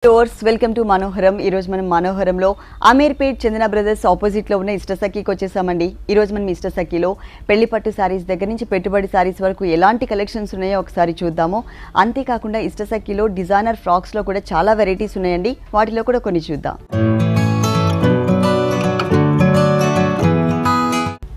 Welcome to మనోహరం. ఈ రోజు మనం మనోహరంలో అమీర్పేట్ చందన బ్రదర్స్ ఆపోజిట్ లో ఉన్న ఇష్టసఖీకి వచ్చేసామండి. ఈ రోజు మనం ఇష్టసఖీలో పెళ్లి పట్టు సారీస్ దగ్గర నుంచి పెట్టుబడి సారీస్ వరకు ఎలాంటి కలెక్షన్స్ ఉన్నాయో ఒకసారి చూద్దాము. అంతేకాకుండా ఇష్టసఖీలో డిజైనర్ ఫ్రాక్స్ లో కూడా చాలా వెరైటీస్ ఉన్నాయండి. వాటిలో కూడా కొన్ని చూద్దాం.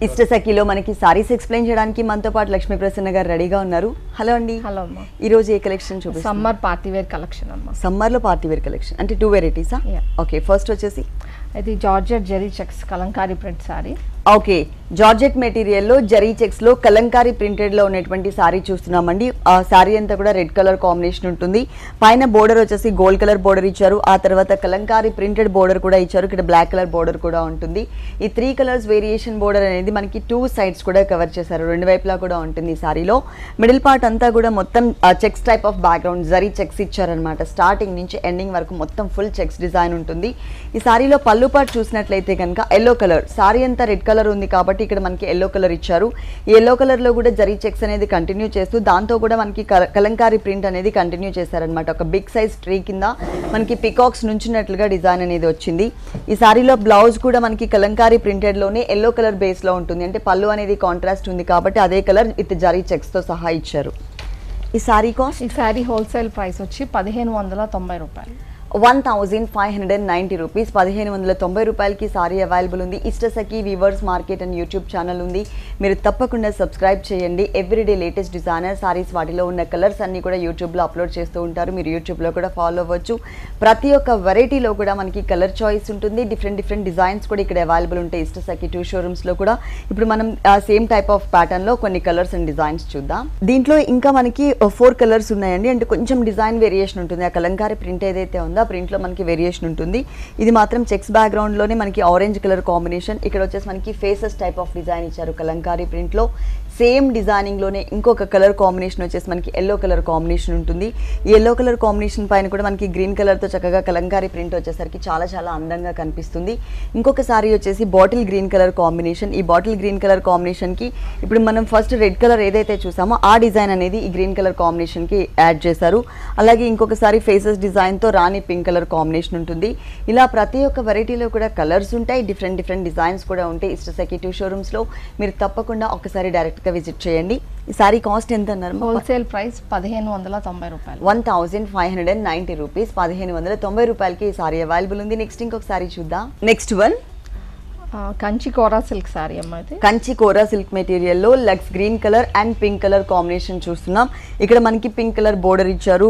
ఇష్టసఖీలో మనకి సారీస్ ఎక్స్ప్లెయిన్ చేయడానికి మనతో పాటు లక్ష్మీ ప్రసన్న గారు రెడీగా ఉన్నారు. హలో అండి. హలో అమ్మా. ఈ రోజు ఏ కలెక్షన్ చూపిస్తారు? సమ్మర్ పార్టీ వేర్ కలెక్షన్ అమ్మా. సమ్మర్ లో పార్టీ వేర్ కలెక్షన్ అంటే 2 వెరైటీసా? ఓకే, ఫస్ట్ వచ్చేసి ఇది georgette zari checks Kalamkari print sari. Okay, georgette మెటీరియల్లో జరీ చెక్స్ లో కలంకారీ ప్రింటెడ్ లో ఉన్నటువంటి సారీ చూస్తున్నామండి. ఆ సారీ అంతా కూడా రెడ్ కలర్ కాంబినేషన్ ఉంటుంది. పైన బోర్డర్ వచ్చేసి గోల్డ్ కలర్ బోర్డర్ ఇచ్చారు. ఆ తర్వాత కలంకారీ ప్రింటెడ్ బోర్డర్ కూడా ఇచ్చారు. ఇక్కడ బ్లాక్ కలర్ బోర్డర్ కూడా ఉంటుంది. ఈ 3 కలర్స్ వేరియేషన్ బోర్డర్ అనేది మనకి 2 సైడ్స్ కూడా కవర్ చేశారు. రెండు వైపులా కూడా ఉంటుంది ఈ సారీలో. మిడిల్ పార్ట్ అంతా కూడా మొత్తం checks type of background zari checks ఇచ్చారనమాట. స్టార్టింగ్ నుంచి ఎండింగ్ వరకు మొత్తం ఫుల్ చెక్స్ డిజైన్ ఉంటుంది. ఈ సారీలో పళ్ళు పార్ట్ చూసినట్లయితే కనుక ఎల్లో కలర్, సారీ అంతా రెడ్ కలర్ ఉంది కాబట్టి ఇక్కడ మనకి ఎల్లో కలర్ ఇచ్చారు. ఈ ఎల్లో కలర్ లో కూడా జరీ చెక్స్ అనేది కంటిన్యూ చేస్తూ దాంతో కూడా మనకి కలంకారీ ప్రింట్ అనేది కంటిన్యూ చేశారనమాట. ఒక బిగ్ సైజ్ ట్రీ కింద మనకి పికాక్స్ నుంచినట్లుగా డిజైన్ అనేది వచ్చింది. ఈ సారీలో బ్లౌజ్ కూడా మనకి కలంకారీ ప్రింటెడ్ లోనే ఎల్లో కలర్ బేస్ లో ఉంటుంది. అంటే పళ్ళు అనేది కాంట్రాస్ట్ ఉంది కాబట్టి అదే కలర్ విత్ జరీ చెక్స్ తో సహా ఇచ్చారు. ఈ సారీ కాస్ట్, ఈ సారీ హోల్సేల్ ప్రైస్ వచ్చి 1590 రూపాయలు. 1590 రూపీస్. 1590 రూపాయలకి సారీ అవైలబుల్ ఉంది. Ishtasakhi weavers market and YouTube channel ఉంది. మీరు తప్పకుండా సబ్స్క్రైబ్ చేయండి. ఎవ్రీడే లేటెస్ట్ డిజైనర్ సారీస్, వాటిలో ఉన్న కలర్స్ అన్ని కూడా యూట్యూబ్లో అప్లోడ్ చేస్తూ ఉంటారు. మీరు యూట్యూబ్లో కూడా ఫాలో అవ్వచ్చు. ప్రతి ఒక్క వెరైటీలో కూడా మనకి కలర్ చాయిస్ ఉంటుంది. డిఫరెంట్ డిజైన్స్ కూడా ఇక్కడ అవైలబుల్ ఉంటాయి. ఇష్టసఖీ 2 షోరూమ్స్లో కూడా. ఇప్పుడు మనం సేమ్ టైప్ ఆఫ్ ప్యాటర్న్లో కొన్ని కలర్స్ అండ్ డిజైన్స్ చూద్దాం. దీంట్లో ఇంకా మనకి 4 కలర్స్ ఉన్నాయండి. అంటే కొంచెం డిజైన్ వేరియేషన్ ఉంటుంది. ఆ కలంకారీ ప్రింట్ ఏదైతే ఉందో ప్రింట్ లో మనకి వేరియేషన్ ఉంటుంది. ఇది మాత్రం చెక్స్ బ్యాక్గ్రౌండ్ లోనే మనకి ఆరెంజ్ కలర్ కాంబినేషన్. ఇక్కడ వచ్చేసి మనకి ఫేసెస్ టైప్ ఆఫ్ డిజైన్ ఇచ్చారు కలంకారీ ప్రింట్ లో. సేమ్ డిజైనింగ్ లోనే ఇంకొక కలర్ కాంబినేషన్ వచ్చేసి మనకి ఎల్లో కలర్ కాంబినేషన్ ఉంటుంది. ఈ ఎల్లో కలర్ కాంబినేషన్ పైన కూడా మనకి గ్రీన్ కలర్ తో చక్కగా కలంకారీ ప్రింట్ వచ్చేసరికి చాలా చాలా అందంగా కనిపిస్తుంది. ఇంకొక సారీ వచ్చేసి బాటిల్ గ్రీన్ కలర్ కాంబినేషన్. ఈ బాటిల్ గ్రీన్ కలర్ కాంబినేషన్ కి ఇప్పుడు మనం ఫస్ట్ రెడ్ కలర్ ఏదైతే చూసామో ఆ డిజైన్ అనేది ఈ గ్రీన్ కలర్ కాంబినేషన్ కి యాడ్ చేశారు. అలాగే ఇంకొకసారి ఫేసెస్ డిజైన్ తో రాణి పింక్ కలర్ కాంబినేషన్ ఉంటుంది. ఇలా ప్రతి ఒక్క వెరైటీలో కూడా కలర్స్ ఉంటాయి. డిఫరెంట్ డిజైన్స్ కూడా ఉంటాయి. ఇష్టసఖీ 2 షోరూమ్స్ లో మీరు తప్పకుండా ఒకసారి డైరెక్ట్ గా విజిట్ చేయండి. ఈ సారీ కాస్ట్ ఎంత అన్నారు? హోల్సేల్ ప్రైస్ 1590 రూపాయలు. 1590 రూపీస్. 1590 రూపాయలకి ఈ సారీ అవైలబుల్ ఉంది. నెక్స్ట్ ఇంకొక సారీ చూద్దాం. Next one Kanchi kora silk sari అమ్మా. ఇది కంచి కోరా సిల్క్ మెటీరియల్లో లక్స్ green colour and pink colour combination చూస్తున్నాం. ఇక్కడ మనకి పింక్ కలర్ బోర్డర్ ఇచ్చారు.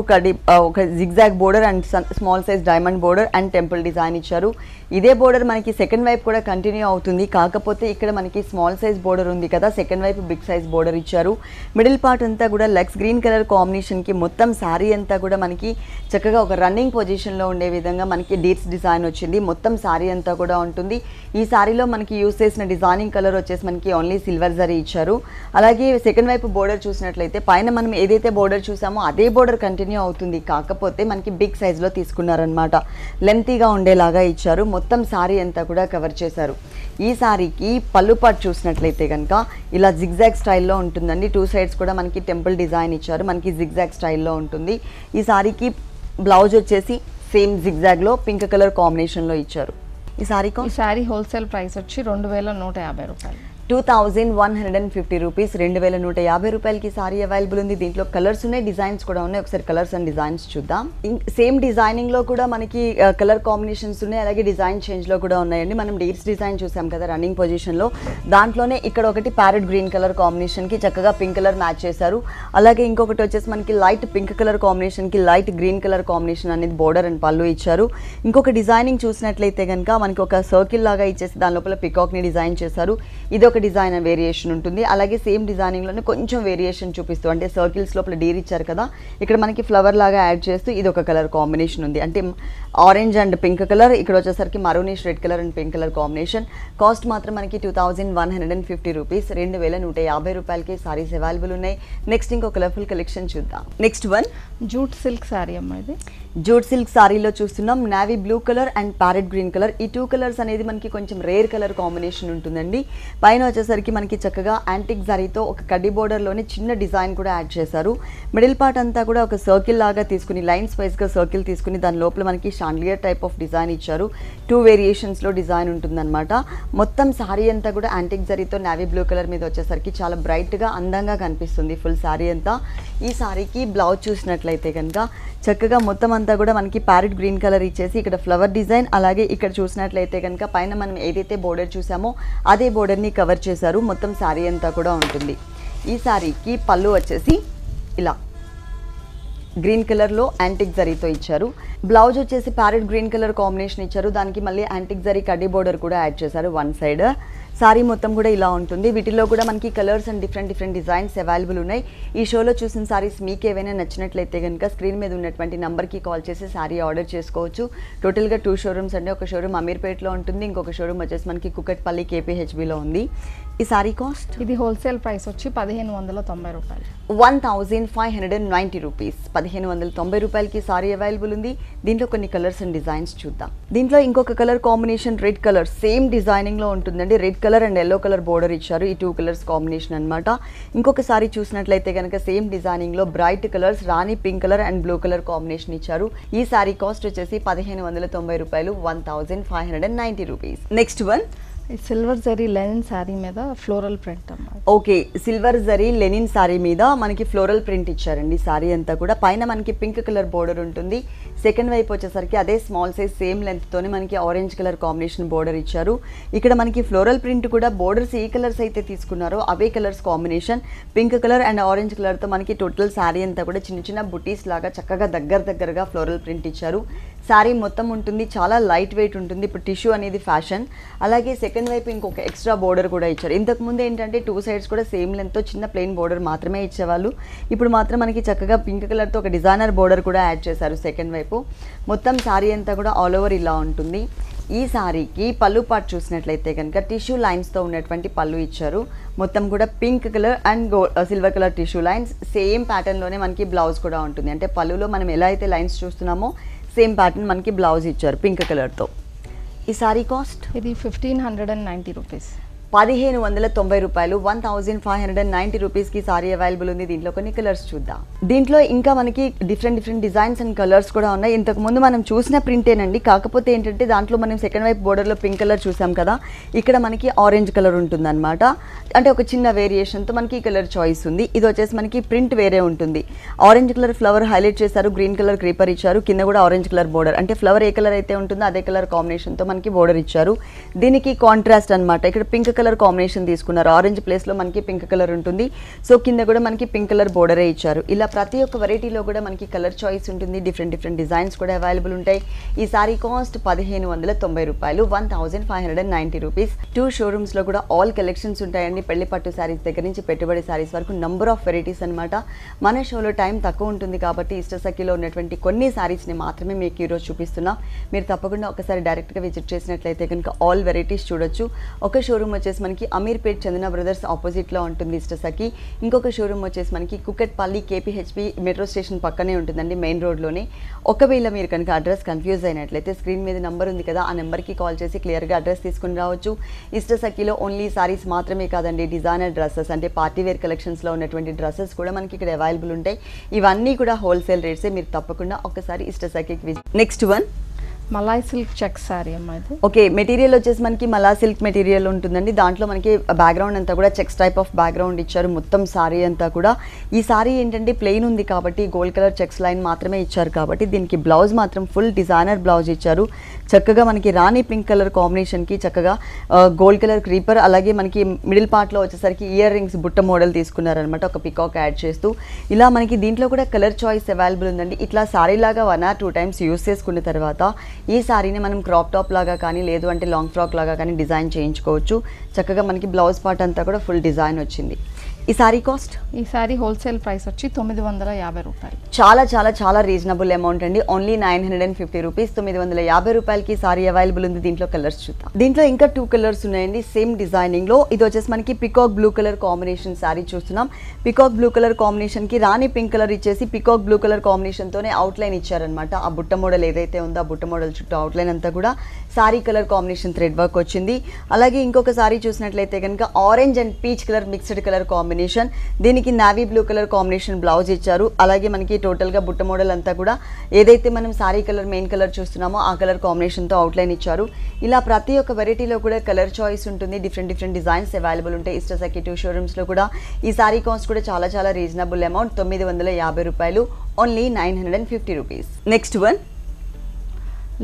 ఒక zigzag border and small size diamond border and temple design ఇచ్చారు. ఇదే బోర్డర్ మనకి సెకండ్ వైపు కూడా కంటిన్యూ అవుతుంది. కాకపోతే ఇక్కడ మనకి స్మాల్ సైజ్ బోర్డర్ ఉంది కదా, సెకండ్ వైపు బిగ్ సైజ్ బోర్డర్ ఇచ్చారు. మిడిల్ పార్ట్ అంతా కూడా లక్స్ గ్రీన్ కలర్ కాంబినేషన్ కి మొత్తం శారీ అంతా కూడా మనకి చక్కగా ఒక రన్నింగ్ పొజిషన్ లో ఉండే విధంగా మనకి డీట్స్ డిజైన్ వచ్చింది. మొత్తం శారీ అంతా కూడా ఉంటుంది. ఈ సారీలో మనకి యూస్ చేసిన డిజైనింగ్ కలర్ వచ్చేసి మనకి ఓన్లీ సిల్వర్ జరీ ఇచ్చారు. అలాగే సెకండ్ వైపు బోర్డర్ చూసినట్లయితే పైన మనం ఏదైతే బోర్డర్ చూసామో అదే బోర్డర్ కంటిన్యూ అవుతుంది. కాకపోతే మనకి బిగ్ సైజ్ లో తీసుకున్నారనమాట. లెంతీగా ఉండేలాగా ఇచ్చారు. మొత్తం సారీ అంతా కూడా కవర్ చేశారు. ఈ సారీకి పళ్ళు పార్ట్ చూసినట్లయితే కనుక ఇలా జిగ్జాగ్ స్టైల్లో ఉంటుందండి. 2 సైడ్స్ కూడా మనకి టెంపుల్ డిజైన్ ఇచ్చారు. మనకి జిగ్జాగ్ స్టైల్లో ఉంటుంది. ఈ సారీకి బ్లౌజ్ వచ్చేసి సేమ్ జిగ్జాగ్ లో పింక్ కలర్ కాంబినేషన్ లో ఇచ్చారు. ఈ సారీ హోల్సేల్ ప్రైస్ వచ్చి 2150 రూపాయలు. 2150 రూపీస్. 2150 రూపాయలకి సారీ అవైలబుల్ ఉంది. దీంట్లో కలర్స్ ఉన్నాయి, డిజైన్స్ కూడా ఉన్నాయి. ఒకసారి కలర్స్ అండ్ డిజైన్స్ చూద్దాం. సేమ్ డిజైనింగ్ లో కూడా మనకి కలర్ కాంబినేషన్స్ ఉన్నాయి. అలాగే డిజైన్ చేంజ్ లో కూడా ఉన్నాయండి. మనం డీట్స్ డిజైన్ చూసాం కదా రన్నింగ్ పొజిషన్ లో, దాంట్లోనే ఇక్కడ ఒకటి ప్యారెట్ గ్రీన్ కలర్ కాంబినేషన్ కి చక్కగా పింక్ కలర్ మ్యాచ్ చేశారు. అలాగే ఇంకొకటి వచ్చేసి మనకి లైట్ పింక్ కలర్ కాంబినేషన్ కి లైట్ గ్రీన్ కలర్ కాంబినేషన్ అనేది బోర్డర్ అండ్ పళ్ళు ఇచ్చారు. ఇంకొక డిజైనింగ్ చూసినట్లయితే కనుక మనకి ఒక సర్కిల్ లాగా ఇచ్చేసి దాని లోపల పికాక్ ని డిజైన్ చేశారు. ఇది ఒక డిజైన్ వేరియేషన్ ఉంటుంది. అలాగే సేమ్ డిజైనింగ్ లోనే కొంచెం వేరియేషన్ చూపిస్తూ, అంటే సర్కిల్స్ లోపల డీర్ ఇచ్చారు కదా, ఇక్కడ మనకి ఫ్లవర్ లాగా యాడ్ చేస్తూ ఇది ఒక కలర్ కాంబినేషన్ ఉంది. అంటే ఆరెంజ్ అండ్ పింక్ కలర్, ఇక్కడ వచ్చేసరికి maroonish red colour and pink colour combination. Cost మాత్రం మనకి 2150 రూపీస్. 2150 రూపాయలకి సారీస్ అవైలబుల్ ఉన్నాయి. నెక్స్ట్ ఇంకో కలర్ఫుల్ కలెక్షన్ చూద్దాం. Next one jute silk sari అమ్మా. ఇది జూట్ సిల్క్ సారీలో చూస్తున్నాం navy blue colour and parrot green colour. ఈ 2 కలర్స్ అనేది మనకి కొంచెం రేర్ కలర్ కాంబినేషన్ ఉంటుందండి. పైన వచ్చేసరికి మనకి చక్కగా యాంటిక్ జరీతో ఒక కడ్డీ బోర్డర్లోనే చిన్న డిజైన్ కూడా యాడ్ చేశారు. మిడిల్ పార్ట్ అంతా కూడా ఒక సర్కిల్ లాగా తీసుకుని లైన్స్ వైజ్గా సర్కిల్ తీసుకుని దాని లోపల మనకి షాండ్లియర్ టైప్ ఆఫ్ డిజైన్ ఇచ్చారు. 2 వేరియేషన్స్లో డిజైన్ ఉంటుందన్నమాట. మొత్తం సారీ అంతా కూడా యాంటిక్ జరీతో నావీ బ్లూ కలర్ మీద వచ్చేసరికి చాలా బ్రైట్గా అందంగా కనిపిస్తుంది ఫుల్ సారీ అంతా. ఈ సారీకి బ్లౌజ్ చూసినట్లయితే కనుక చక్కగా మొత్తం అంతా కూడా మనకి ప్యారెట్ గ్రీన్ కలర్ ఇచ్చేసి ఇక్కడ ఫ్లవర్ డిజైన్, అలాగే ఇక్కడ చూసినట్లయితే కనుక పైన మనం ఏదైతే బోర్డర్ చూసామో అదే బోర్డర్ని కవర్ చేశారు. మొత్తం సారీ అంతా కూడా ఉంటుంది. ఈ సారీకి పళ్ళు వచ్చేసి ఇలా గ్రీన్ కలర్లో యాంటిక్ జరీతో ఇచ్చారు. బ్లౌజ్ వచ్చేసి ప్యారెట్ గ్రీన్ కలర్ కాంబినేషన్ ఇచ్చారు. దానికి మళ్ళీ యాంటిక్ జరీ కడ్డీ బోర్డర్ కూడా యాడ్ చేశారు వన్ సైడ్. సారీ మొత్తం కూడా ఇలా ఉంటుంది. వీటిలో కూడా మనకి colours and different designs available ఉన్నాయి. ఈ షోలో చూసిన సారీస్ మీకు ఏవైనా నచ్చినట్లయితే కనుక స్క్రీన్ మీద ఉన్నటువంటి నెంబర్కి కాల్ చేసి సారీ ఆర్డర్ చేసుకోవచ్చు. టోటల్గా 2 షోరూమ్స్ అండి. ఒక షోరూమ్ అమీర్పేట్లో ఉంటుంది, ఇంకొక షోరూమ్ వచ్చేసి మనకి కుకట్పల్లి KPHBలో ఉంది. ఈ సారీ కాస్ట్ ఇది హోల్సేల్ ప్రైస్ వచ్చి 1590 రూపాయలు. 1590 రూపీస్. 1590 రూపాయలకి సారీ అవైలబుల్ ఉంది. దీంట్లో కొన్ని కలర్స్ అండ్ డిజైన్స్ చూద్దాం. దీంట్లో ఇంకొక colour combination red colour same డిజైనింగ్లో ఉంటుందండి. Red colour and yellow colour border ఇచ్చారు. ఈ 2 కలర్స్ కాంబినేషన్ అనమాట. ఇంకొక సారీ చూసినట్లయితే కనుక సేమ్ డిజైనింగ్లో bright colours rani pink colour and blue colour combination ఇచ్చారు. ఈ సారీ కాస్ట్ వచ్చేసి 1590 రూపాయలు. 1590 rupees. Next one silver zari linen sari మీద ఫ్లోరల్ ప్రింట్ అన్నమాట. Okay, silver zari linen sari మీద మనకి ఫ్లోరల్ ప్రింట్ ఇచ్చారండి. సారీ అంతా కూడా పైన మనకి పింక్ కలర్ బోర్డర్ ఉంటుంది. సెకండ్ వైపు వచ్చేసరికి అదే స్మాల్ సైజ్ సేమ్ లెంత్తోనే మనకి ఆరెంజ్ కలర్ కాంబినేషన్ బోర్డర్ ఇచ్చారు. ఇక్కడ మనకి ఫ్లోరల్ ప్రింట్ కూడా బోర్డర్స్ ఏ కలర్స్ అయితే తీసుకున్నారో అవే colours combination pink colour and orange కలర్తో మనకి టోటల్ శారీ అంతా కూడా చిన్న చిన్న బుటీస్ లాగా చక్కగా దగ్గరగా ఫ్లోరల్ ప్రింట్ ఇచ్చారు. శారీ మొత్తం ఉంటుంది, చాలా లైట్ వెయిట్ ఉంటుంది. ఇప్పుడు టిష్యూ అనేది ఫ్యాషన్. అలాగే సెకండ్ వైపు ఇంకొక ఎక్స్ట్రా బోర్డర్ కూడా ఇచ్చారు. ఇంతకుముందు ఏంటంటే 2 సైడ్స్ కూడా సేమ్ లెంత్తో చిన్న ప్లెయిన్ బోర్డర్ మాత్రమే ఇచ్చేవాళ్ళు. ఇప్పుడు మాత్రం మనకి చక్కగా పింక్ కలర్తో ఒక డిజైనర్ బోర్డర్ కూడా యాడ్ చేశారు సెకండ్ వైపు. మొత్తం శారీ అంతా కూడా ఆల్ ఓవర్ ఇలా ఉంటుంది. ఈ సారీకి పళ్ళు పార్ట్ చూసినట్లయితే కనుక టిష్యూ లైన్స్తో ఉన్నటువంటి పళ్ళు ఇచ్చారు. మొత్తం కూడా pink colour and silver colour tissue lines. Same ప్యాటర్న్లోనే మనకి బ్లౌజ్ కూడా ఉంటుంది. అంటే పళ్ళులో మనం ఎలా అయితే లైన్స్ చూస్తున్నామో సేమ్ ప్యాటర్న్ మనకి బ్లౌజ్ ఇచ్చారు పింక్ కలర్తో. ఈ సారీ కాస్ట్ ఇది 1590 రూపీస్. 1590 రూపాయలు. 1590 రూపీస్కి సారీ అవైలబుల్ ఉంది. దీంట్లో కొన్ని కలర్స్ చూద్దాం. దీంట్లో ఇంకా మనకి డిఫరెంట్ డిజైన్స్ అండ్ కలర్స్ కూడా ఉన్నాయి. ఇంతకు ముందు మనం చూసిన ప్రింటేనండి. కాకపోతే ఏంటంటే దాంట్లో మనం సెకండ్ వైపు బోర్డర్లో పింక్ కలర్ చూసాం కదా, ఇక్కడ మనకి ఆరెంజ్ కలర్ ఉంటుందన్నమాట. అంటే ఒక చిన్న వేరియేషన్తో మనకి ఈ కలర్ చాయిస్ ఉంది. ఇది వచ్చేసి మనకి ప్రింట్ వేరే ఉంటుంది. ఆరెంజ్ కలర్ ఫ్లవర్ హైలైట్ చేశారు, గ్రీన్ కలర్ క్రీపర్ ఇచ్చారు, కింద కూడా ఆరెంజ్ కలర్ బోర్డర్. అంటే ఫ్లవర్ ఏ కలర్ అయితే ఉంటుందో అదే కలర్ కాంబినేషన్తో మనకి బోర్డర్ ఇచ్చారు. దీనికి కాంట్రాస్ట్ అనమాట. ఇక్కడ పింక్ కలర్ కాంబినేషన్ తీసుకున్నారు. ఆరెంజ్ ప్లేస్లో మనకి పింక్ కలర్ ఉంటుంది. సో కింద కూడా మనకి పింక్ కలర్ బోర్డరే ఇచ్చారు. ఇలా ప్రతి ఒక్క వెరైటీలో కూడా మనకి కలర్ చాయిస్ ఉంటుంది. డిఫరెంట్ డిజైన్స్ కూడా అవైలబుల్ ఉంటాయి. ఈ సారీ కాస్ట్ 1590 రూపాయలు. 1590 రూపీస్. 2 షోరూమ్స్లో కూడా ఆల్ కలెక్షన్స్ ఉంటాయండి. పెళ్లి పట్టు శారీస్ దగ్గర నుంచి పెట్టుబడి శారీస్ వరకు నంబర్ ఆఫ్ వెరైటీస్ అనమాట. మన షోలో టైం తక్కువ ఉంటుంది కాబట్టి ఇష్టసఖిలో ఉన్నటువంటి కొన్ని శారీస్ని మాత్రమే మీకు ఈరోజు చూపిస్తున్నాం. మీరు తప్పకుండా ఒకసారి డైరెక్ట్గా విజిట్ చేసినట్లయితే కనుక ఆల్ వెరైటీస్ చూడొచ్చు. ఒక షోరూమ్ వచ్చేసి మనకి అమీర్పేట్ చందన బ్రదర్స్ ఆపోజిట్లో ఉంటుంది ఇష్టసఖి. ఇంకొక షోరూమ్ వచ్చేసి మనకి కుకట్పల్లి KPHB మెట్రో స్టేషన్ పక్కనే ఉంటుందండి, మెయిన్ రోడ్లోనే. ఒకవేళ మీరు కనుక అడ్రస్ కన్ఫ్యూజ్ అయినట్లయితే స్క్రీన్ మీద నెంబర్ ఉంది కదా, ఆ నెంబర్కి కాల్ చేసి క్లియర్గా అడ్రస్ తీసుకుని రావచ్చు. ఇష్టసఖిలో ఓన్లీ సారీస్ మాత్రమే కాదండి, డిజైనర్ డ్రెస్సెస్ అంటే పార్టీవేర్ కలెక్షన్స్లో ఉన్నటువంటి డ్రెస్సెస్ కూడా మనకి ఇక్కడ అవైలబుల్ ఉంటాయి. ఇవన్నీ కూడా హోల్సేల్ రేట్సే. మీరు తప్పకుండా ఒకసారి ఇష్టసఖికి visit. Next one malai silk check sari అమ్మ ఇది. ఓకే, మెటీరియల్ వచ్చేసి మనకి మలా సిల్క్ మెటీరియల్ ఉంటుందండి. దాంట్లో మనకి బ్యాక్గ్రౌండ్ అంతా కూడా చెక్స్ టైప్ ఆఫ్ బ్యాక్గ్రౌండ్ ఇచ్చారు. మొత్తం సారీ అంతా కూడా. ఈ సారీ ఏంటంటే ప్లెయిన్ ఉంది కాబట్టి గోల్డ్ కలర్ చెక్స్ లైన్ మాత్రమే ఇచ్చారు కాబట్టి దీనికి బ్లౌజ్ మాత్రం ఫుల్ డిజైనర్ బ్లౌజ్ ఇచ్చారు. చక్కగా మనకి రాణి పింక్ కలర్ కాంబినేషన్కి చక్కగా గోల్డ్ కలర్ క్రీపర్, అలాగే మనకి మిడిల్ పార్ట్లో వచ్చేసరికి ఇయర్ రింగ్స్ బుట్ట మోడల్ తీసుకున్నారనమాట, ఒక పికాక్ యాడ్ చేస్తూ. ఇలా మనకి దీంట్లో కూడా కలర్ చాయిస్ అవైలబుల్ ఉందండి. ఇట్లా సారీ లాగా 1 or 2 టైమ్స్ యూస్ చేసుకున్న తర్వాత ఈ సారీని మనం క్రాప్ టాప్ లాగా కానీ లేదు అంటే లాంగ్ ఫ్రాక్ లాగా కానీ డిజైన్ చేయించుకోవచ్చు. చక్కగా మనకి బ్లౌజ్ పార్ట్ అంతా కూడా ఫుల్ డిజైన్ వచ్చింది. ఈ సారీ కాస్ట్? ఈ సారీ హోల్సేల్ ప్రైస్ వచ్చి 950 రూపాయలు. చాలా చాలా చాలా రీజనబుల్ అమౌంట్ అండి. ఓన్లీ 950 రూపీస్, 950 రూపాయలకి సారీ అవైలబుల్ ఉంది. దీంట్లో కలర్స్ చూద్దాం. దీంట్లో ఇంకా 2 కలర్స్ ఉన్నాయండి సేమ్ డిజైనింగ్ లో. ఇది వచ్చేసి మనకి peacock blue colour combination sorry చూస్తున్నాం. పికాక్ బ్లూ కలర్ కాంబినేషన్ కి రాణి పింక్ కలర్ ఇచ్చేసి పికాక్ బ్లూ కలర్ కాంబినేషన్ తోనే అవుట్ లైన్ ఇచ్చారనమాట. ఆ బుట్ట మోడల్ ఏదైతే ఉందో ఆ బుట్ట మోడల్ చుట్టూ అవుట్ లైన్ అంతా కూడా sari colour combination thread work వచ్చింది. అలాగే ఇంకొక సారీ చూసినట్లయితే కనుక orange and peach colour mixed colour combination, దీనికి navy blue colour combination blouse ఇచ్చారు. అలాగే మనకి టోటల్ గా బుట్ట మోడల్ అంతా కూడా ఏదైతే మనం సారీ కలర్ మెయిన్ కలర్ చూస్తున్నామో ఆ కలర్ కాంబినేషన్ తో అవుట్ లైన్ ఇచ్చారు. ఇలా ప్రతి ఒక్క వెరైటీలో కూడా కలర్ చాయిస్ ఉంటుంది. డిఫరెంట్ డిజైన్స్ అవైలబుల్ ఉంటాయి. ఇష్టసఖి 2 షోరూమ్స్ లో కూడా. ఈ సారీ కాస్ట్ కూడా చాలా చాలా రీజనబుల్ అమౌంట్, 950 రూపాయలు, only 950 rupees. Next one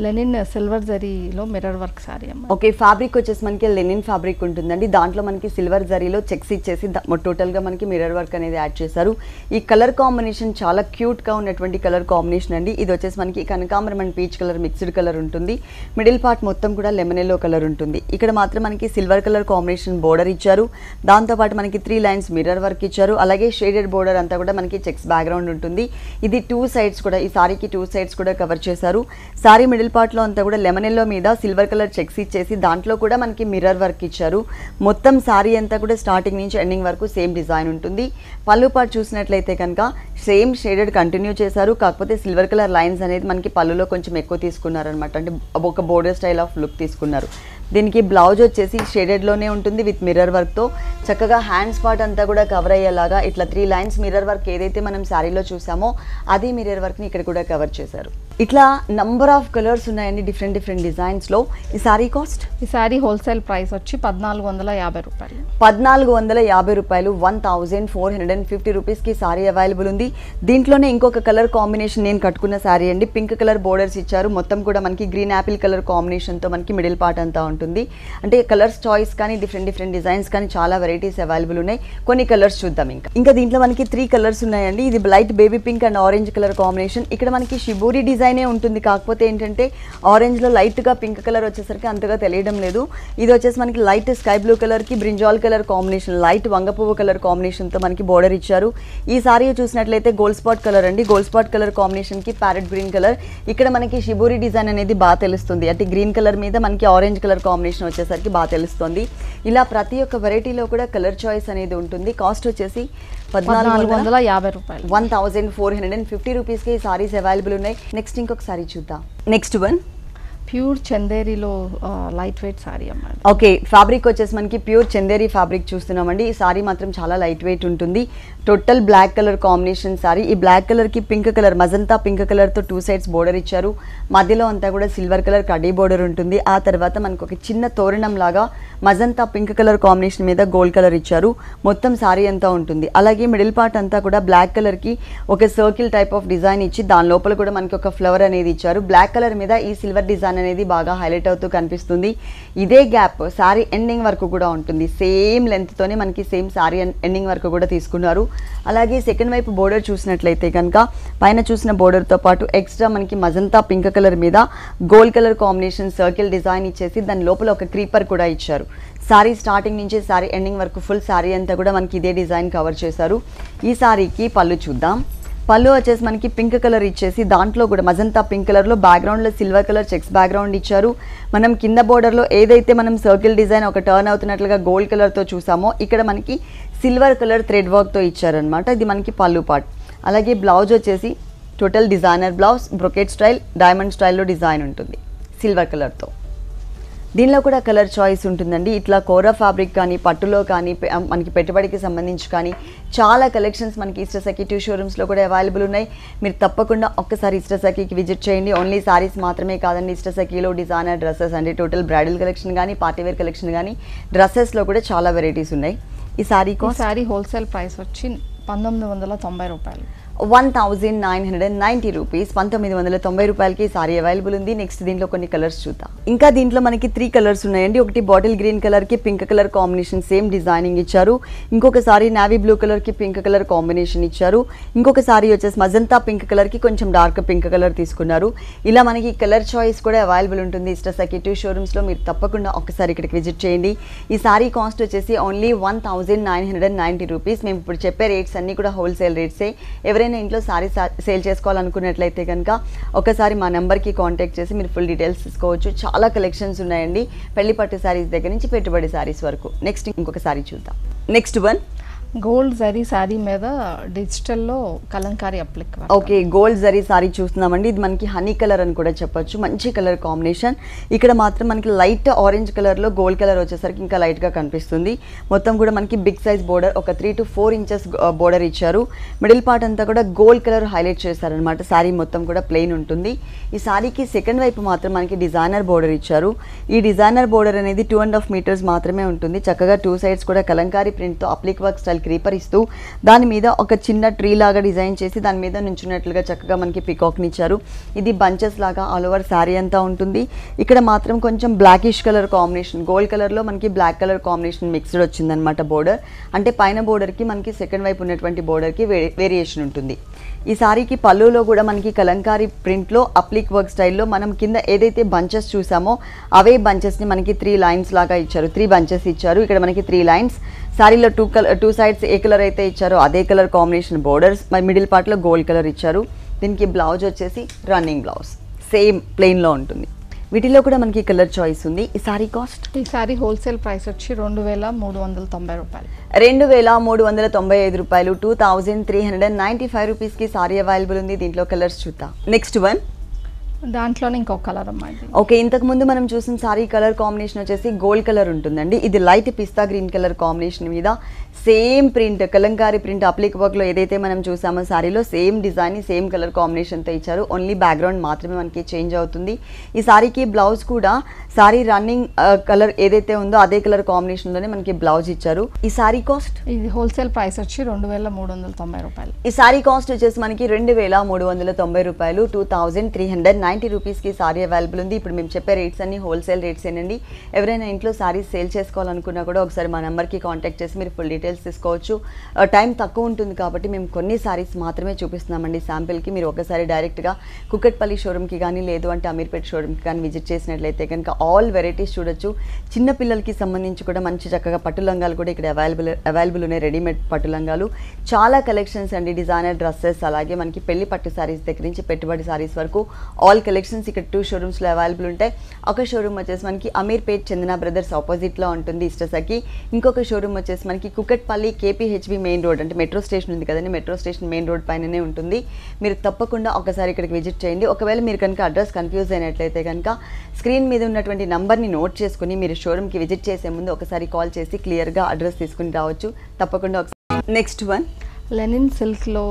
linen silver జరీలో మిర్రర్ వర్క్ సారీ అమ్మ. ఓకే, ఫ్యాబ్రిక్ వచ్చేసి మనకి లెనిన్ ఫ్యాబ్రిక్ ఉంటుందండి. దాంట్లో మనకి సిల్వర్ జరీలో చెక్స్ ఇచ్చేసి టోటల్గా మనకి మిర్రర్ వర్క్ అనేది యాడ్ చేశారు. ఈ కలర్ కాంబినేషన్ చాలా క్యూట్గా ఉన్నటువంటి కలర్ కాంబినేషన్ అండి. ఇది వచ్చేసి మనకి కనకాంబరం and peach colour mixed colour ఉంటుంది. మిడిల్ పార్ట్ మొత్తం కూడా లెమన్ ఎల్లో కలర్ ఉంటుంది. ఇక్కడ మాత్రం మనకి సిల్వర్ కలర్ కాంబినేషన్ బోర్డర్ ఇచ్చారు. దాంతోపాటు మనకి 3 లైన్స్ మిర్రర్ వర్క్ ఇచ్చారు. అలాగే షేడెడ్ బోర్డర్ అంతా కూడా మనకి చెక్స్ బ్యాక్గ్రౌండ్ ఉంటుంది. ఇది 2 సైడ్స్ కూడా, ఈ సారీకి 2 సైడ్స్ కూడా కవర్ చేశారు. సారీ మిడిల్ పార్ట్ లో అంతా కూడా లెమన్ ఎల్లో మీద సిల్వర్ కలర్ చెక్స్ ఇచ్చేసి దాంట్లో కూడా మనకి మిర్రర్ వర్క్ ఇచ్చారు. మొత్తం సారీ అంతా కూడా స్టార్టింగ్ నుంచి ఎండింగ్ వరకు సేమ్ డిజైన్ ఉంటుంది. పళ్ళు పార్ట్ చూసినట్లయితే కనుక సేమ్ షేడెడ్ కంటిన్యూ చేశారు. కాకపోతే సిల్వర్ కలర్ లైన్స్ అనేది మనకి పళ్ళులో కొంచెం ఎక్కువ తీసుకున్నారు అనమాట. అంటే ఒక బోర్డర్ స్టైల్ ఆఫ్ లుక్ తీసుకున్నారు. దీనికి బ్లౌజ్ వచ్చేసి షేడెడ్లోనే ఉంటుంది విత్ మిర్రర్ వర్క్తో. చక్కగా హ్యాండ్స్ పార్ట్ అంతా కూడా కవర్ అయ్యేలాగా ఇట్లా 3 లైన్స్ మిర్రర్ వర్క్ ఏదైతే మనం శారీలో చూసామో అదే మిర్రర్ వర్క్ని ఇక్కడ కూడా కవర్ చేశారు. ఇట్లా నంబర్ ఆఫ్ కలర్స్ ఉన్నాయండి డిఫరెంట్ డిజైన్స్లో. ఈ సారీ కాస్ట్? ఈ సారీ హోల్సేల్ ప్రైస్ వచ్చి 1450 రూపాయలు. 1450 రూపాయలు, 1450 రూపీస్కి సారీ అవైలబుల్ ఉంది. దీంట్లోనే ఇంకొక కలర్ కాంబినేషన్ నేను కట్టుకున్న సారీ అండి. పింక్ కలర్ బోర్డర్స్ ఇచ్చారు. మొత్తం కూడా మనకి గ్రీన్ యాపిల్ కలర్ కాంబినేషన్తో మనకి మిడిల్ పార్ట్ అంతా ఉంటుంది. అంటే కలర్స్ చాయిస్ కానీ డిఫరెంట్ డిజైన్స్ కానీ చాలా వెరైటీస్ అవైలబుల్ ఉన్నాయి. కొన్ని కలర్స్ చూద్దాం. ఇంకా దీంట్లో మనకి 3 కలర్స్ ఉన్నాయండి. ఇది light baby pink and orange colour combination. ఇక్కడ మనకి షిబోరి డిజైనే ఉంటుంది. కాకపోతే ఏంటంటే ఆరెంజ్ లో లైట్ గా పింక్ కలర్ వచ్చేసరికి అంతగా తెలియడం లేదు. ఇది వచ్చేసి మనకి లైట్ స్కై బ్లూ కలర్ కి బ్రింజాల్ కలర్ కాంబినేషన్, లైట్ వంగపువ్వు కలర్ కాంబినేషన్ తో మనకి బోర్డర్ ఇచ్చారు. ఈ సారీ చూసినట్లయితే గోల్డ్ స్పాట్ కలర్ అండి. గోల్డ్ స్పాట్ కలర్ కాంబినేషన్ కి ప్యారెట్ గ్రీన్ కలర్. ఇక్కడ మనకి షిబోరి డిజైన్ అనేది బాగా తెలుస్తుంది. అంటే గ్రీన్ కలర్ మీద మనకి ఆరెంజ్ కలర్ కాంబినేషన్ వచ్చేసరికి బాగా తెలుస్తుంది. ఇలా ప్రతి ఒక్క వెరైటీలో కూడా కలర్ చాయిస్ అనేది ఉంటుంది. కాస్ట్ వచ్చేసి 1450 రూపాయలు, 1450 రూపీస్కి ఈ సారీస్ అవైలబుల్ ఉన్నాయి. నెక్స్ట్ ఇంకొక సారీ చూద్దాం. నెక్స్ట్ వన్ ప్యూర్ చందేరిలో లైట్ వెయిట్ సారీ అమ్మ. ఓకే, ఫ్యాబ్రిక్ వచ్చేసి మనకి ప్యూర్ చందేరి ఫ్యాబ్రిక్ చూస్తున్నామండి. ఈ సారీ మాత్రం చాలా లైట్ వెయిట్ ఉంటుంది. Total black colour combination sari. ఈ బ్లాక్ కలర్కి పింక్ కలర్, మజంతా పింక్ కలర్తో 2 సైడ్స్ బోర్డర్ ఇచ్చారు. మధ్యలో అంతా కూడా సిల్వర్ కలర్ కడ్డీ బోర్డర్ ఉంటుంది. ఆ తర్వాత మనకు ఒక చిన్న తోరణం లాగా మజంతా పింక్ కలర్ కాంబినేషన్ మీద గోల్డ్ కలర్ ఇచ్చారు. మొత్తం సారీ అంతా ఉంటుంది. అలాగే మిడిల్ పార్ట్ అంతా కూడా బ్లాక్ కలర్కి ఒక సర్కిల్ టైప్ ఆఫ్ డిజైన్ ఇచ్చి దాని లోపల కూడా మనకి ఒక ఫ్లవర్ అనేది ఇచ్చారు. బ్లాక్ కలర్ మీద ఈ సిల్వర్ డిజైన్ అనేది బాగా హైలైట్ అవుతూ కనిపిస్తుంది. ఇదే గ్యాప్ సారీ ఎండింగ్ వరకు కూడా ఉంటుంది. సేమ్ లెంత్ తోనే మనకి సేమ్ సారీ ఎండింగ్ వరకు కూడా తీసుకున్నారు. అలాగే సెకండ్ వైపు బోర్డర్ చూసినట్లయితే కనుక పైన చూసిన బోర్డర్ తో పాటు ఎక్స్ట్రా మనకి మజంతా పింక్ కలర్ మీద gold colour combination circle design ఇచ్చేసి దాని లోపల ఒక క్రీపర్ కూడా ఇచ్చారు. సారీ స్టార్టింగ్ నుంచి సారీ ఎండింగ్ వరకు ఫుల్ సారీ అంతా కూడా మనకి ఇదే డిజైన్ కవర్ చేశారు. ఈ సారీకి పళ్ళు చూద్దాం. పళ్ళు వచ్చేసి మనకి పింక్ కలర్ ఇచ్చేసి దాంట్లో కూడా మజంతా పింక్ కలర్లో బ్యాక్గ్రౌండ్లో సిల్వర్ కలర్ చెక్స్ బ్యాక్గ్రౌండ్ ఇచ్చారు. మనం కింద బోర్డర్లో ఏదైతే మనం సర్కిల్ డిజైన్ ఒక టర్న్ అవుతున్నట్లుగా గోల్డ్ కలర్తో చూసామో ఇక్కడ మనకి సిల్వర్ కలర్ థ్రెడ్ వర్క్తో ఇచ్చారనమాట. ఇది మనకి పళ్ళు పార్ట్. అలాగే బ్లౌజ్ వచ్చేసి total designer blouse, brocade style, diamond స్టైల్లో డిజైన్ ఉంటుంది సిల్వర్ కలర్తో. దీనిలో కూడా కలర్ చాయిస్ ఉంటుందండి. ఇట్లా కోరా ఫ్యాబ్రిక్ కానీ పట్టులో కానీ మనకి పెట్టుబడికి సంబంధించి కానీ చాలా కలెక్షన్స్ మనకి ఇష్టసఖి 2 షోరూమ్స్లో కూడా అవైలబుల్ ఉన్నాయి. మీరు తప్పకుండా ఒక్కసారి ఇష్టసఖికి విజిట్ చేయండి. ఓన్లీ సారీస్ మాత్రమే కాదండి, ఇష్టసఖిలో డిజైనర్ డ్రెస్సెస్ అంటే టోటల్ బ్రైడల్ కలెక్షన్ కానీ పార్టీవేర్ కలెక్షన్ కానీ డ్రెస్సెస్లో కూడా చాలా వెరైటీస్ ఉన్నాయి. ఈ సారీ హోల్సేల్ ప్రైస్ వచ్చి 1990 రూపాయలు. 1990 రూపీస్, 1990 రూపాయలకి సారీ అవైలబుల్ ఉంది. నెక్స్ట్ దీంట్లో కొన్ని కలర్స్ చూద్దాం. ఇంకా దీంట్లో మనకి 3 కలర్స్ ఉన్నాయండి. ఒకటి బాటిల్ గ్రీన్ కలర్ కి pink colour combination same designing ఇచ్చారు. ఇంకొక సారీ నావీ బ్లూ కలర్ కి పింక్ కలర్ కాంబినేషన్ ఇచ్చారు. ఇంకొక సారీ వచ్చేసి మజంతా పింక్ కలర్ కి కొంచెం డార్క్ పింక్ కలర్ తీసుకున్నారు. ఇలా మనకి కలర్ చాయిస్ కూడా అవైలబుల్ ఉంటుంది ఇష్ట సఖీ 2 షోరూమ్స్ లో. మీరు తప్పకుండా ఒకసారి ఇక్కడికి విజిట్ చేయండి. ఈ సారీ కాస్ట్ వచ్చేసి ఓన్లీ 1990 రూపీస్. మేము ఇప్పుడు చెప్పే రేట్స్ అన్ని కూడా హోల్సేల్ రేట్సే. ఎవరైనా ఇంట్లో సారీ సేల్ చేసుకోవాలనుకున్నట్లయితే కనుక ఒకసారి మా నెంబర్కి కాంటాక్ట్ చేసి మీరు ఫుల్ డీటెయిల్స్ తీసుకోవచ్చు. చాలా కలెక్షన్స్ ఉన్నాయండి, పెళ్లి పట్టు సారీస్ దగ్గర నుంచి పెట్టుబడి సారీస్ వరకు. నెక్స్ట్ ఇంకొక సారీ చూద్దాం. Next one gold zari sari మీద డిజిటల్లో Kalamkari applique. Okay, gold zari sari చూస్తున్నామండి. ఇది మనకి హనీ కలర్ అని కూడా చెప్పొచ్చు, మంచి కలర్ కాంబినేషన్. ఇక్కడ మాత్రం మనకి లైట్ ఆరెంజ్ కలర్లో గోల్డ్ కలర్ వచ్చేసరికి ఇంకా లైట్గా కనిపిస్తుంది. మొత్తం కూడా మనకి బిగ్ సైజ్ బోర్డర్, ఒక 3 to 4 ఇంచెస్ బోర్డర్ ఇచ్చారు. మిడిల్ పార్ట్ అంతా కూడా గోల్డ్ కలర్ హైలైట్ చేశారనమాట. శారీ మొత్తం కూడా ప్లెయిన్ ఉంటుంది. ఈ శారీకి సెకండ్ వైపు మాత్రం మనకి డిజైనర్ బోర్డర్ ఇచ్చారు. ఈ డిజైనర్ బోర్డర్ అనేది 2.5 మీటర్స్ మాత్రమే ఉంటుంది. చక్కగా 2 సైడ్స్ కూడా కలంకారీ ప్రింట్తో అప్లిక్ వర్క్ స్టైల్ క్రీపర్ ఇస్తూ దాని మీద ఒక చిన్న ట్రీ లాగా డిజైన్ చేసి దాని మీద నుంచున్నట్లుగా చక్కగా మనకి పికాక్ని ఇచ్చారు. ఇది బంచెస్ లాగా ఆల్ ఓవర్ శారీ అంతా ఉంటుంది. ఇక్కడ మాత్రం కొంచెం బ్లాకిష్ కలర్ కాంబినేషన్, గోల్డ్ కలర్లో మనకి బ్లాక్ కలర్ కాంబినేషన్ మిక్స్డ్ వచ్చిందనమాట బోర్డర్. అంటే పైన బోర్డర్కి మనకి సెకండ్ వైపు ఉన్నటువంటి బోర్డర్కి వేరియేషన్ ఉంటుంది. ఈ సారీకి పళ్ళులో కూడా మనకి కలంకారీ ప్రింట్లో అప్లిక్ వర్క్ స్టైల్లో మనం కింద ఏదైతే బంచెస్ చూసామో అవే బంచెస్ని మనకి 3 లైన్స్ లాగా ఇచ్చారు. 3 బంచెస్ ఇచ్చారు. ఇక్కడ మనకి 3 లైన్స్. శారీలో 2 సైడ్స్ ఏ కలర్ అయితే ఇచ్చారో అదే కలర్ కాంబినేషన్ బోర్డర్స్, మిడిల్ పార్ట్లో గోల్డ్ కలర్ ఇచ్చారు. దీనికి బ్లౌజ్ వచ్చేసి రన్నింగ్ బ్లౌజ్ సేమ్ ప్లెయిన్లో ఉంటుంది. వీటిలో కూడా మనకి కలర్ చాయిస్ ఉంది. ఈ సారీ కాస్ట్, ఈ సారీ హోల్సేల్ ప్రైస్ వచ్చి 2390 రూపాయలు. 2395 రూపాయలు, 2395 రూపీస్కి సారీ అవైలబుల్ ఉంది. దీంట్లో కలర్స్ చూద్దాం. నెక్స్ట్ వన్ దాంట్లోనే ఇంకొక కలర్ అమ్మాయి. ఓకే, ఇంతకు ముందు మనం చూసిన సారీ కలర్ కాంబినేషన్ వచ్చేసి గోల్డ్ కలర్ ఉంటుందండి. ఇది లైట్ పిస్తా గ్రీన్ కలర్ కాంబినేషన్ మీద సేమ్ ప్రింట్, కలంకారీ ప్రింట్ అప్లిక్ వర్క్లో ఏదైతే మనం చూసామో సారీలో సేమ్ డిజైన్ సేమ్ కలర్ కాంబినేషన్తో ఇచ్చారు. ఓన్లీ బ్యాక్గ్రౌండ్ మాత్రమే మనకి చేంజ్ అవుతుంది. ఈ సారీకి బ్లౌజ్ కూడా సారీ రన్నింగ్ కలర్ ఏదైతే ఉందో అదే కలర్ కాంబినేషన్లోనే మనకి బ్లౌజ్ ఇచ్చారు. ఈ సారీ కాస్ట్, ఇది హోల్సేల్ ప్రైస్ వచ్చి 2390 రూపాయలు. ఈ సారీ కాస్ట్ వచ్చేసి మనకి 2390 రూపాయలు, 2390 రూపీస్కి సారీ అవైలబుల్ ఉంది. ఇప్పుడు మేము చెప్పే రేట్స్ అన్ని హోల్సేల్ రేట్స్ ఏనండి. ఎవరైనా ఇంట్లో సారీస్ సేల్ చేసుకోవాలనుకున్నా కూడా ఒకసారి మా నెంబర్కి కాంటాక్ట్ చేసి మీరు ఫుల్ డీటెయిల్స్ తీసుకోవచ్చు. టైం తక్కువ ఉంటుంది కాబట్టి మేము కొన్ని సారీస్ మాత్రమే చూపిస్తున్నామండి శాంపిల్కి. మీరు ఒకసారి డైరెక్ట్గా కుకట్పల్లి షోరూమ్కి కానీ లేదు అంటే అమీర్పేట్ షోరూమ్కి కానీ విజిట్ చేసినట్లయితే కనుక ఆల్ వెరైటీస్ చూడొచ్చు. చిన్న పిల్లలకి సంబంధించి కూడా మంచి చక్కగా పట్టు లంగాలు కూడా ఇక్కడ అవైలబుల్ ఉన్నాయి. రెడీమేడ్ పట్టు లంగాలు చాలా కలెక్షన్స్ అండి. డిజైనర్ డ్రెస్సెస్, అలాగే మనకి పెళ్లి పట్టు సారీస్ దగ్గర నుంచి పెట్టుబడి సారీస్ వరకు ఆల్ కలెక్షన్స్ ఇక్కడ 2 షోరూమ్స్లో అవైలబుల్ ఉంటాయి. ఒక షోరూమ్ వచ్చేసి మనకి అమీర్పేట్ చందన బ్రదర్స్ ఆపోజిట్లో ఉంటుంది ఇష్ట సఖీ. ఇంకొక షోరూమ్ వచ్చేసి మనకి కుకట్పల్లి KPHB మెయిన్ రోడ్, అంటే మెట్రో స్టేషన్ ఉంది కదండి, మెట్రో స్టేషన్ మెయిన్ రోడ్ పైననే ఉంటుంది. మీరు తప్పకుండా ఒకసారి ఇక్కడికి విజిట్ చేయండి. ఒకవేళ మీరు కనుక అడ్రస్ కన్ఫ్యూజ్ అయినట్లయితే కనుక స్క్రీన్ మీద ఉన్నటువంటి నంబర్ని నోట్ చేసుకుని మీరు షోరూమ్కి విజిట్ చేసే ముందు ఒకసారి కాల్ చేసి క్లియర్గా అడ్రస్ తీసుకుని రావచ్చు. తప్పకుండా ఒకసారి. నెక్స్ట్ వన్ లెనిన్ సిల్క్లో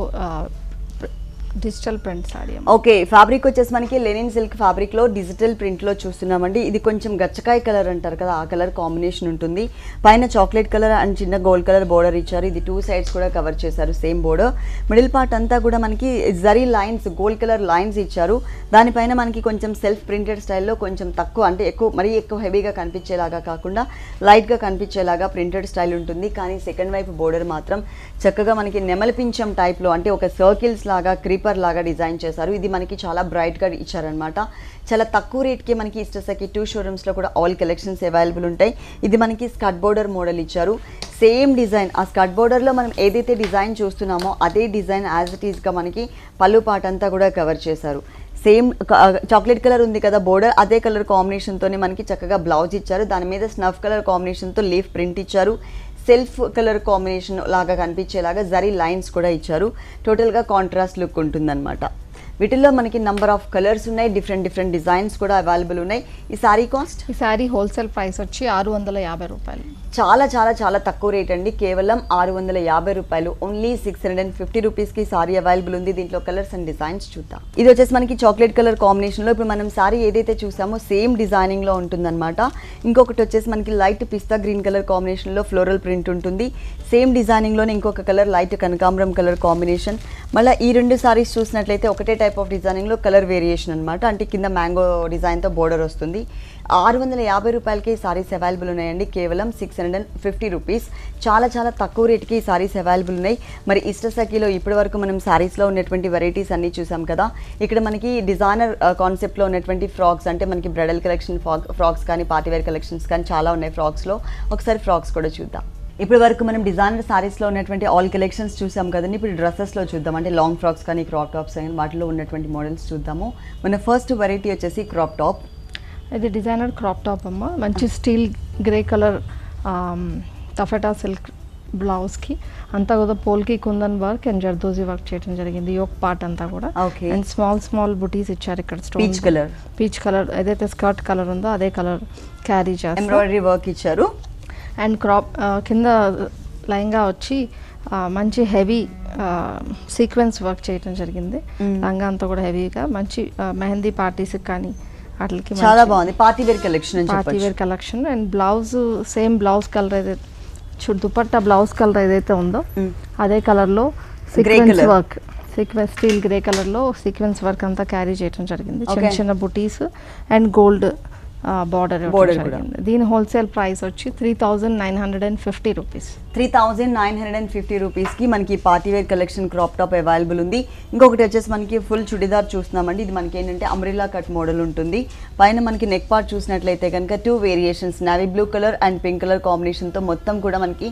digital print sari. Okay, fabric వచ్చేసి మనకి లెనిన్ సిల్క్ ఫ్యాబ్రిక్లో డిజిటల్ ప్రింట్లో చూస్తున్నామండి. ఇది కొంచెం గచ్చకాయ కలర్ అంటారు కదా, ఆ కలర్ కాంబినేషన్ ఉంటుంది. పైన చాక్లెట్ కలర్ అండ్ చిన్న గోల్డ్ కలర్ బోర్డర్ ఇచ్చారు. ఇది 2 సైడ్స్ కూడా కవర్ చేశారు సేమ్ బోర్డర్. మిడిల్ పార్ట్ అంతా కూడా మనకి zari lines, gold colour lines ఇచ్చారు. దానిపైన మనకి కొంచెం సెల్ఫ్ ప్రింటెడ్ స్టైల్లో కొంచెం తక్కువ, అంటే మరీ ఎక్కువ హెవీగా కనిపించేలాగా కాకుండా లైట్గా కనిపించేలాగా ప్రింటెడ్ స్టైల్ ఉంటుంది. కానీ సెకండ్ వైపు బోర్డర్ మాత్రం చక్కగా మనకి నెమలి పించం టైప్లో, అంటే ఒక సర్కిల్స్ లాగా క్రీపర్ లాగా డిజైన్ చేశారు. ఇది మనకి చాలా బ్రైట్గా ఇచ్చారనమాట. చాలా తక్కువ రేట్కి మనకి ఇష్ట సఖీ 2 షోరూమ్స్లో కూడా ఆల్ కలెక్షన్స్ అవైలబుల్ ఉంటాయి. ఇది మనకి స్కర్ట్ బోర్డర్ మోడల్ ఇచ్చారు. సేమ్ డిజైన్, ఆ స్కర్ట్ బోర్డర్లో మనం ఏదైతే డిజైన్ చూస్తున్నామో అదే డిజైన్ యాజ్ ఇట్ ఈస్గా మనకి పళ్ళు పాట అంతా కూడా కవర్ చేశారు. సేమ్ చాక్లెట్ కలర్ ఉంది కదా బోర్డర్, అదే కలర్ కాంబినేషన్తోనే మనకి చక్కగా బ్లౌజ్ ఇచ్చారు. దాని మీద స్నఫ్ కలర్ కాంబినేషన్తో లీఫ్ ప్రింట్ ఇచ్చారు. సెల్ఫ్ కలర్ కాంబినేషన్ లాగా కనిపించేలాగా జరీ లైన్స్ కూడా ఇచ్చారు. టోటల్గా కాంట్రాస్ట్ లుక్ ఉంటుందన్నమాట. వీటిల్లో మనకి నంబర్ ఆఫ్ కలర్స్ ఉన్నాయి, డిఫరెంట్ డిజైన్స్ కూడా అవైలబుల్ ఉన్నాయి. ఈ సారీ కాస్ట్? ఈ సారీ హోల్సేల్ ప్రైస్ వచ్చి 650 రూపాయలు. చాలా చాలా చాలా తక్కువ రేట్ అండి, కేవలం 650 రూపాయలు. ఓన్లీ 650 రూపీస్కి సారీ అవైలబుల్ ఉంది. దీంట్లో కలర్స్ అండ్ డిజైన్స్ చూద్దాం. ఇది వచ్చేసి మనకి చాక్లెట్ కలర్ కాంబినేషన్లో ఇప్పుడు మనం సారీ ఏదైతే చూసామో సేమ్ డిజైనింగ్లో ఉంటుందన్నమాట. ఇంకొకటి వచ్చేసి మనకి లైట్ పిస్తా గ్రీన్ కలర్ కాంబినేషన్లో ఫ్లోరల్ ప్రింట్ ఉంటుంది. సేమ్ డిజైనింగ్లోనే ఇంకొక కలర్ లైట్ కనకాంబరం కలర్ కాంబినేషన్. మళ్ళీ ఈ రెండు సారీస్ చూసినట్లయితే ఒకటే టైప్ ఆఫ్ డిజైనింగ్లో కలర్ వేరియేషన్ అనమాట. అంటే కింద మ్యాంగో డిజైన్తో బోర్డర్ వస్తుంది. 650 రూపాయలకి ఈ సారీస్ అవైలబుల్ ఉన్నాయండి, కేవలం 650 రూపీస్. చాలా చాలా తక్కువ రేట్కి ఈ సారీస్ అవైలబుల్ ఉన్నాయి. మరి ఇష్టసఖిలో ఇప్పటి వరకు మనం సారీస్లో ఉన్నటువంటి వెరైటీస్ అన్నీ చూసాం కదా. ఇక్కడ మనకి డిజైనర్ కాన్సెప్ట్లో ఉన్నటువంటి ఫ్రాక్స్, అంటే మనకి బ్రైడల్ కలెక్షన్ ఫ్రాక్స్ కానీ పార్టీవేర్ కలెక్షన్స్ కానీ చాలా ఉన్నాయి ఫ్రాక్స్లో. ఒకసారి ఫ్రాక్స్ కూడా చూద్దాం. ఇప్పటి వరకు మనం డిజైనర్ సారీస్లో ఉన్నటువంటి ఆల్ కలెక్షన్స్ చూసాం కదండి. ఇప్పుడు డ్రెస్సెస్లో చూద్దాం, అంటే లాంగ్ ఫ్రాక్స్ కానీ క్రాప్ టాప్స్ కానీ వాటిలో ఉన్నటువంటి మోడల్స్ చూద్దాము. మన ఫస్ట్ వెరైటీ వచ్చేసి క్రాప్ టాప్. ఇది డిజైనర్ క్రాప్ టాప్ అమ్మ. మంచి steel grey colour taffeta silk బ్లౌజ్కి అంతా కూడా polki kundan work and zardozi work చేయడం జరిగింది. యోక్ పార్ట్ అంతా కూడా. అండ్ స్మాల్ బుటీస్ ఇచ్చారు ఇక్కడ. పీచ్ కలర్ ఏదైతే స్కర్ట్ కలర్ ఉందో అదే కలర్ క్యారీ చేస్తారు. ఎంబ్రాయిడరీ వర్క్ ఇచ్చారు. అండ్ క్రాప్ కింద లైన్గా వచ్చి మంచి హెవీ సీక్వెన్స్ వర్క్ చేయడం జరిగింది. లంగా అంతా కూడా హెవీగా మంచి మెహందీ పార్టీస్కి కానీ వాటికి చాలా బాగుంది. Party wear collection. And blouse same blouse colour ఏదైతే దుపట్టా బ్లౌజ్ కలర్ ఏదైతే ఉందో అదే కలర్లో సీక్వెన్స్ వర్క్, స్టీల్ గ్రే కలర్లో సీక్వెన్స్ వర్క్ అంతా క్యారీ చేయడం జరిగింది. చిన్న బుటీస్ అండ్ గోల్డ్ బార్డర్. దీని హోల్సేల్ ప్రైస్ వచ్చి 3950 రూపీస్. 3950 రూపీస్కి మనకి party wear collection crop top available ఉంది. ఇంకొకటి వచ్చేసి మనకి ఫుల్ చుడిదార్ చూస్తున్నామండి. ఇది మనకి ఏంటంటే అంబ్రెల్లా కట్ మోడల్ ఉంటుంది. పైన మనకి నెక్ పార్ట్ చూసినట్లయితే కనుక 2 variations, navy blue colour and pink colour కాంబినేషన్తో మొత్తం కూడా మనకి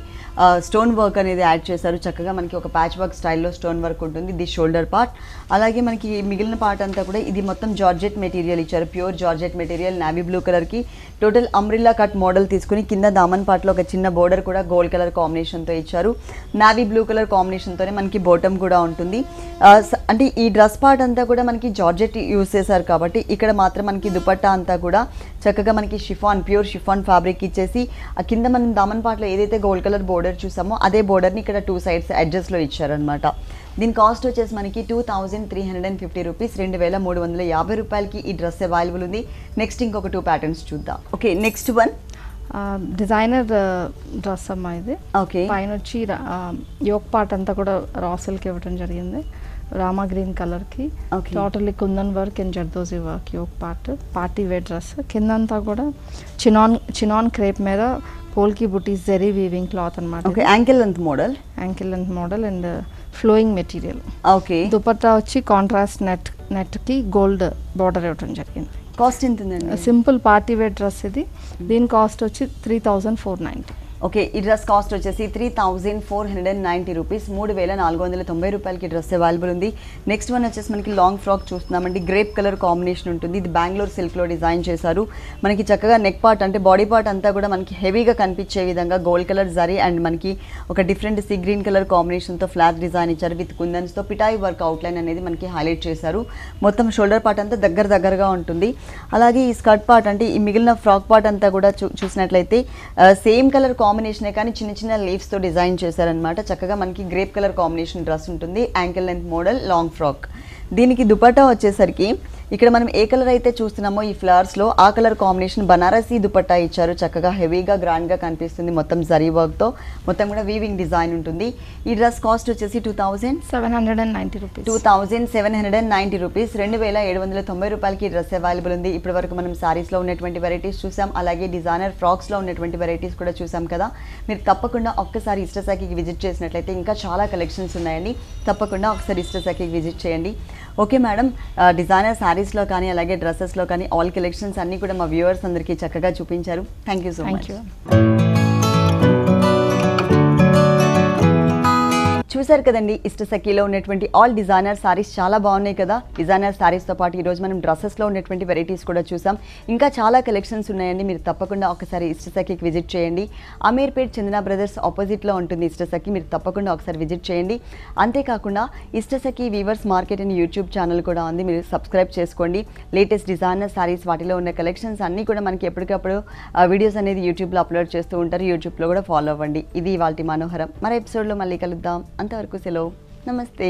స్టోన్ వర్క్ అనేది యాడ్ చేశారు. చక్కగా మనకి ఒక ప్యాచ్ వర్క్ స్టైల్లో స్టోన్ వర్క్ ఉంటుంది. ఇది షోల్డర్ పార్ట్. అలాగే మనకి మిగిలిన పార్ట్ అంతా కూడా ఇది మొత్తం జార్జెట్ మెటీరియల్ ఇచ్చారు. Pure georgette material, navy blue కలర్కి టోటల్ అంబ్రెల్లా కట్ మోడల్ తీసుకుని కింద దామన్ పార్ట్లో ఒక చిన్న బోర్డర్ కూడా గోల్డ్ కలర్ కాంబినేషన్తో ఇచ్చారు. నావీ బ్లూ కలర్ కాంబినేషన్తోనే మనకి బాటమ్ కూడా ఉంటుంది. అంటే ఈ డ్రెస్ పార్ట్ అంతా కూడా మనకి జార్జెట్ యూస్ చేశారు కాబట్టి ఇక్కడ మాత్రం మనకి దుపట్టా అంతా కూడా చక్కగా మనకి షిఫాన్, ప్యూర్ షిఫాన్ ఫ్యాబ్రిక్ ఇచ్చేసి ఆ కింద మనం దామన్ పార్ట్లో ఏదైతే గోల్డ్ కలర్ బోర్డర్ చూసామో అదే బోర్డర్ని ఇక్కడ 2 సైడ్స్ అడ్జస్ట్లో ఇచ్చారనమాట. దీని కాస్ట్ వచ్చేసి మనకి 2350 రూపీస్, 2350 రూపాయలకి ఈ డ్రెస్ అవైలబుల్ ఉంది. నెక్స్ట్ ఇంకొక 2 ప్యాటర్న్స్ చూద్దాం. Okay, next one designer dress అమ్మా ఇది. ఓకే, పైన వచ్చి యోక్ పార్ట్ అంతా కూడా రా సిల్క్ ఇవ్వడం జరిగింది. రామా గ్రీన్ కలర్కి totally kundan work and zardozi work. Yoke part party wear dress. కిందంతా కూడా చినాన్ క్రేప్ మీద పోల్కి బుటీస్ జెరీ వీవింగ్ క్లాత్ అనమాట. Ankle length model and flowing material. Okay, dupatta వచ్చి కాంట్రాస్ట్ నెట్కి గోల్డ్ బార్డర్ ఇవ్వడం జరిగింది. కాస్ట్ ఎంత ఉందండి? సింపుల్ పార్టీ వేర్ డ్రెస్ ఇది. దీని కాస్ట్ వచ్చి 3490. ఓకే, ఈ డ్రెస్ కాస్ట్ వచ్చేసి 3490 రూపీస్, 3490 రూపాయలకి డ్రెస్ అవైలబుల్ ఉంది. నెక్స్ట్ వన్ వచ్చేసి మనకి లాంగ్ ఫ్రాక్ చూస్తున్నామండి. గ్రేప్ కలర్ కాంబినేషన్ ఉంటుంది. ఇది బెంగళూరు సిల్క్లో డిజైన్ చేశారు. మనకి చక్కగా నెక్ పార్ట్ అంటే బాడీ పార్ట్ అంతా కూడా మనకి హెవీగా కనిపించే విధంగా గోల్డ్ కలర్ జరీ అండ్ మనకి ఒక డిఫరెంట్ సీ గ్రీన్ కలర్ కాంబినేషన్తో ఫ్లాట్ డిజైన్ ఇచ్చారు. విత్ కుందన్స్తో పిటాయి వర్క్ అవుట్లైన్ అనేది మనకి హైలైట్ చేశారు. మొత్తం షోల్డర్ పార్ట్ అంతా దగ్గరగా ఉంటుంది. అలాగే ఈ స్కర్ట్ పార్ట్ అంటే ఈ మిగిలిన ఫ్రాక్ పార్ట్ అంతా కూడా చూసినట్లయితే సేమ్ కలర్ కాంబినేషనే కానీ చిన్న లీవ్స్తో డిజైన్ చేశారనమాట. చక్కగా మనకి గ్రేప్ కలర్ కాంబినేషన్ డ్రెస్ ఉంటుంది. Ankle length model long frock. దీనికి దుపట్టా వచ్చేసరికి ఇక్కడ మనం ఏ కలర్ అయితే చూస్తున్నామో ఈ ఫ్లవర్స్లో ఆ కలర్ కాంబినేషన్ బనారసీ దుపట్టా ఇచ్చారు. చక్కగా హెవీగా గ్రాండ్గా కనిపిస్తుంది. మొత్తం జరీ వర్క్తో మొత్తం కూడా వీవింగ్ డిజైన్ ఉంటుంది. ఈ డ్రెస్ కాస్ట్ వచ్చేసి 2790 రూపీస్. 2790 రూపీస్, 2790 రూపాయలకి డ్రెస్ అవైలబుల్ ఉంది. ఇప్పటి వరకు మనం సారీస్లో ఉన్నటువంటి వెరైటీస్ చూసాం. అలాగే డిజైనర్ ఫ్రాక్స్లో ఉన్నటువంటి వెరైటీస్ కూడా చూసాం కదా. మీరు తప్పకుండా ఒక్కసారి ఇష్టసఖికి విజిట్ చేసినట్లయితే ఇంకా చాలా కలెక్షన్స్ ఉన్నాయండి. తప్పకుండా ఒకసారి ఇష్టసఖికి విజిట్ చేయండి. ఓకే మేడం, డిజైనర్ సారీస్లో కానీ అలాగే డ్రెస్సెస్లో కానీ ఆల్ కలెక్షన్స్ అన్నీ కూడా మా వ్యూవర్స్ అందరికీ చక్కగా చూపించారు. Thank you so much. చూసారు కదండి ఇష్టసఖిలో ఉన్నటువంటి ఆల్ డిజైనర్ సారీస్ చాలా బాగున్నాయి కదా. డిజైనర్ సారీస్తో పాటు ఈరోజు మనం డ్రెస్సెస్లో ఉన్నటువంటి వెరైటీస్ కూడా చూసాం. ఇంకా చాలా కలెక్షన్స్ ఉన్నాయండి. మీరు తప్పకుండా ఒకసారి ఇష్టసఖికి విజిట్ చేయండి. అమీర్పేట్ చందన బ్రదర్స్ ఆపోజిట్లో ఉంటుంది ఇష్టసఖి. మీరు తప్పకుండా ఒకసారి విజిట్ చేయండి. అంతేకాకుండా Ishtasakhi weavers market and YouTube channel కూడా ఉంది. మీరు సబ్స్క్రైబ్ చేసుకోండి. లేటెస్ట్ డిజైనర్ సారీస్ వాటిలో ఉన్న కలెక్షన్స్ అన్నీ కూడా మనకి ఎప్పటికప్పుడు వీడియోస్ అనేది యూట్యూబ్లో అప్లోడ్ చేస్తూ ఉంటారు. యూట్యూబ్లో కూడా ఫాలో అవ్వండి. ఇది ఇవాల్టి మనోహరం. మరో ఎపిసోడ్లో మళ్ళీ కలుద్దాం. అంతవరకు సెలవు. నమస్తే.